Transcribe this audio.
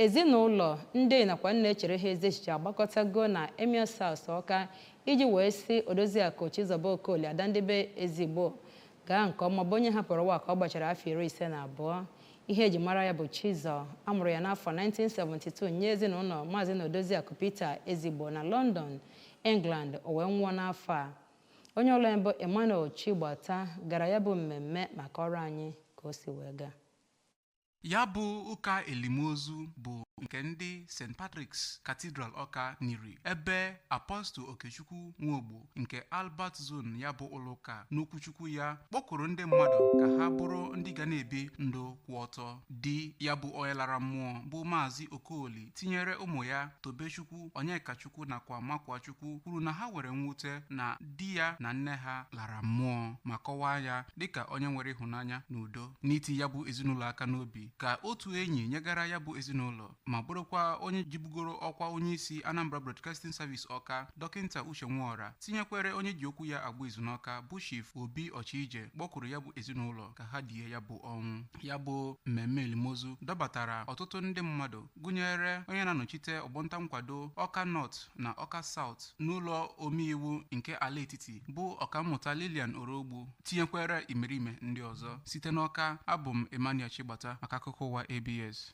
Ezinụlọ ndị nakwa nne chere ha eze echiche agbakọtago na Emir South Ọka iji wee si Odoziakụ Chizoba Okoli ada ndị be ezigbo gaa nke ọma bụ onye hapụrụ ụwa ka ọ gbachara afọ 52. Ihe eji mara ya bụ Chizo amụrụ ya n'afọ 1972 nye ezinụlọ Maazị na Odoziakụ Peter Ezigbo na London, England, o wee nwụọ n'afọ a. Onye ọrụ mbụ Emmanuel Chigbata gara ya bụ mmemme maka ọrụ anyị ka o si wee gaa. Ya bụ ụka elimozu bụ nke ndị St. Patrick's Cathedral Ọka niri ebe Apostle Okechukwu Nwogbo nke Albert Zone ya bụ ụlọụka n'okwuchukwu ya kpọkụrụ ndị mmadụ ka ha bụrụ ndị ga na-ebi ndụ kwụ ọtọ. Di ya bụ onye lara mmụọ bụ Maazị Okoli tinyere ụmụ ya Tobechukwu, Onyekachukwu nakwa Makwachukwu kwuru na ha nwere mwute na di ya na nne ha lara mmụọ ma kọwaa ya dịka onye nwere ịhụnanya na udo. N'iti ya bụ ezinụlọ aka n'obi ka otu enyi nyegara ya bụ ezinụlọ ma bụrụkwa onye jibugoro ọkwa onye isi Anambra Broadcasting Service Ọka, Dọkịnta Uche Nwaọra, tinyekwere onye ji okwu ya agba izu n'Ọka bụ Chief Obi Ọchịije kpọkụrụ ya bụ ezinụlọ ka ha die ya bụ ọnwụ. Ya bụ mmemme elimozu dọbatara ọtụtụ ndị mmadụ gụnyere onye na-anọchite ọgbọnta nkwado Ọka North na Ọka South n'ụlọ omeiwu nke ala etiti bụ ọkammụta Lilian Orogbu, tinyekwere imerime ndị ọzọ. Site n'Ọka, abụ m Emmanuel Chigbata maka akụkọ ụwa ABS.